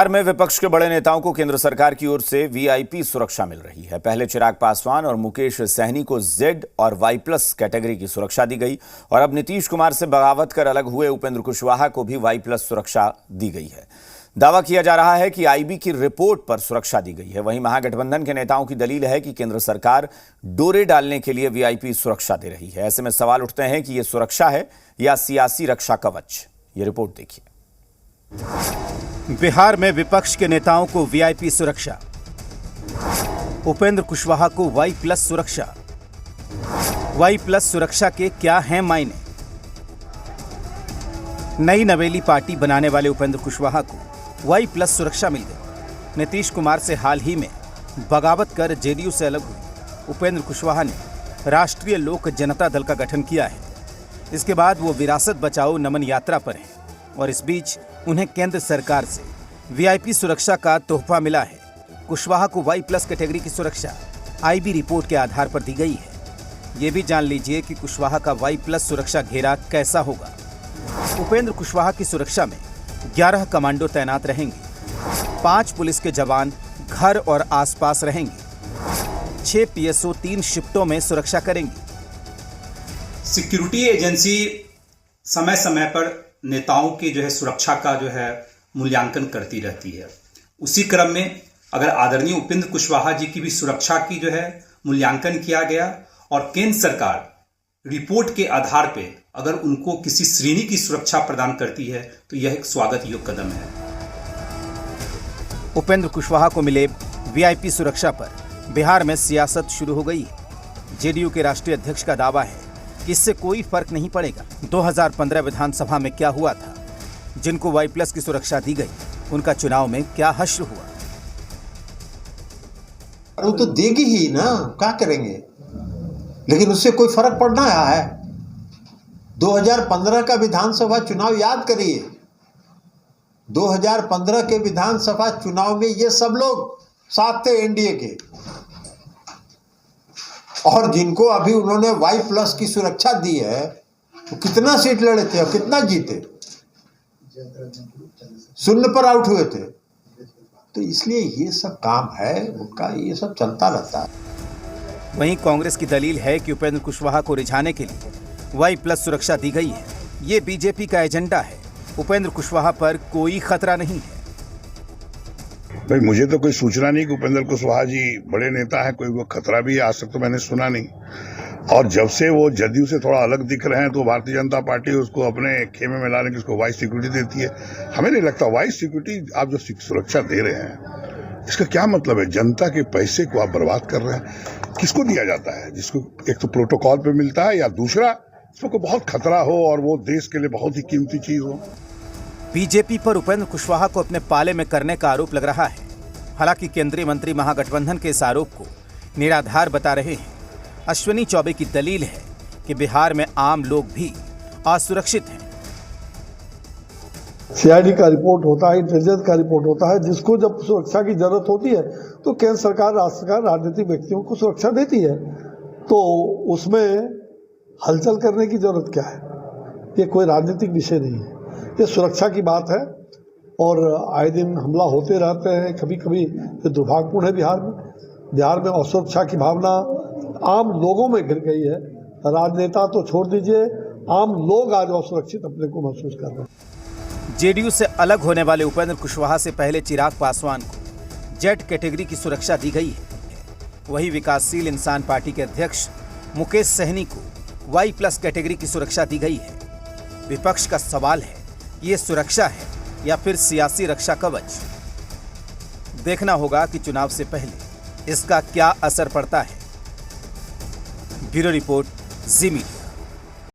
बिहार में विपक्ष के बड़े नेताओं को केंद्र सरकार की ओर से वीआईपी सुरक्षा मिल रही है। पहले चिराग पासवान और मुकेश सहनी को जेड और वाई+ कैटेगरी की सुरक्षा दी गई और अब नीतीश कुमार से बगावत कर अलग हुए उपेंद्र कुशवाहा को भी वाई+ सुरक्षा दी गई है। दावा किया जा रहा है कि आईबी की रिपोर्ट पर सुरक्षा दी गई है। वहीं महागठबंधन के नेताओं की दलील है कि केंद्र सरकार डोरे डालने के लिए वीआईपी सुरक्षा दे रही है। ऐसे में सवाल उठते हैं कि यह सुरक्षा है या सियासी रक्षा कवच। ये रिपोर्ट देखिए। बिहार में विपक्ष के नेताओं को वीआईपी सुरक्षा, उपेंद्र कुशवाहा को वाई+ सुरक्षा। वाई+ सुरक्षा के क्या हैं मायने? नई नवेली पार्टी बनाने वाले उपेंद्र कुशवाहा को वाई+ सुरक्षा मिल गई। नीतीश कुमार से हाल ही में बगावत कर जेडीयू से अलग हुए उपेंद्र कुशवाहा ने राष्ट्रीय लोक जनता दल का गठन किया है। इसके बाद वो विरासत बचाओ नमन यात्रा पर हैं और इस बीच उन्हें केंद्र सरकार से वीआईपी सुरक्षा का तोहफा मिला है। कुशवाहा को वाई+ कैटेगरी की सुरक्षा आईबी रिपोर्ट के आधार पर दी गई है। ये भी जान लीजिए कि कुशवाहा का वाई+ सुरक्षा घेरा कैसा होगा। उपेंद्र कुशवाहा की सुरक्षा में 11 कमांडो तैनात रहेंगे, 5 पुलिस के जवान घर और आसपास रहेंगे, 6 पीएसओ 3 शिफ्टों में सुरक्षा करेंगी। सिक्योरिटी एजेंसी समय समय पर नेताओं की सुरक्षा का मूल्यांकन करती रहती है। उसी क्रम में अगर आदरणीय उपेंद्र कुशवाहा जी की भी सुरक्षा की मूल्यांकन किया गया और केंद्र सरकार रिपोर्ट के आधार पे अगर उनको किसी श्रेणी की सुरक्षा प्रदान करती है तो यह एक स्वागत योग्य कदम है। उपेंद्र कुशवाहा को मिले वीआईपी सुरक्षा पर बिहार में सियासत शुरू हो गई है। जेडीयू के राष्ट्रीय अध्यक्ष का दावा है कि इससे कोई फर्क नहीं पड़ेगा। 2015 विधानसभा में क्या हुआ था? जिनको वाई+ की सुरक्षा दी गई उनका चुनाव में क्या हश्र हुआ? वो तो देगी ही ना, क्या करेंगे, लेकिन उससे कोई फर्क पड़ना है? 2015 का विधानसभा चुनाव याद करिए। 2015 के विधानसभा चुनाव में ये सब लोग साथ थे एनडीए के, और जिनको अभी उन्होंने वाई+ की सुरक्षा दी है तो कितना सीट लड़े थे और कितना जीते? 0 पर आउट हुए थे। तो इसलिए ये सब काम है उनका, ये सब चलता रहता है। वहीं कांग्रेस की दलील है कि उपेंद्र कुशवाहा को रिझाने के लिए वाई+ सुरक्षा दी गई है। ये बीजेपी का एजेंडा है। उपेंद्र कुशवाहा पर कोई खतरा नहीं है। भाई मुझे तो कोई सूचना नहीं कि उपेंद्र कुशवाहा जी बड़े नेता हैं, कोई वो खतरा भी आज तक तो मैंने सुना नहीं। और जब से वो जदयू से थोड़ा अलग दिख रहे हैं तो भारतीय जनता पार्टी उसको अपने खेमे में लाने की उसको वाइस सिक्योरिटी देती है। हमें नहीं लगता वाइस सिक्योरिटी आप जो सुरक्षा दे रहे हैं इसका क्या मतलब है? जनता के पैसे को आप बर्बाद कर रहे हैं। किसको दिया जाता है? जिसको एक तो प्रोटोकॉल पे मिलता है, या दूसरा इसको बहुत खतरा हो और वो देश के लिए बहुत ही कीमती चीज हो। बीजेपी पर उपेंद्र कुशवाहा को अपने पाले में करने का आरोप लग रहा है। हालांकि केंद्रीय मंत्री महागठबंधन के इस आरोप को निराधार बता रहे हैं। अश्विनी चौबे की दलील है कि बिहार में आम लोग भी असुरक्षित हैं। सीआईडी का रिपोर्ट होता है, इंटेलिजेंस का रिपोर्ट होता है। जिसको जब सुरक्षा की जरूरत होती है तो केंद्र सरकार, राज्य सरकार राजनीतिक व्यक्तियों को सुरक्षा देती है। तो उसमें हलचल करने की जरूरत क्या है? ये कोई राजनीतिक विषय नहीं है, ये सुरक्षा की बात है। और आए दिन हमला होते रहते हैं। कभी कभी दुर्भाग्यपूर्ण है बिहार में असुरक्षा की भावना आम लोगों में घिर गई है। राजनेता तो छोड़ दीजिए, आम लोग आज असुरक्षित अपने को महसूस कर रहे हैं। जेडीयू से अलग होने वाले उपेंद्र कुशवाहा से पहले चिराग पासवान को जेड कैटेगरी की सुरक्षा दी गई है। वहीं विकासशील इंसान पार्टी के अध्यक्ष मुकेश सहनी को वाई+ कैटेगरी की सुरक्षा दी गई है। विपक्ष का सवाल है, ये सुरक्षा है या फिर सियासी रक्षा कवच? देखना होगा कि चुनाव से पहले इसका क्या असर पड़ता है। ब्यूरो रिपोर्ट, जी मीडिया।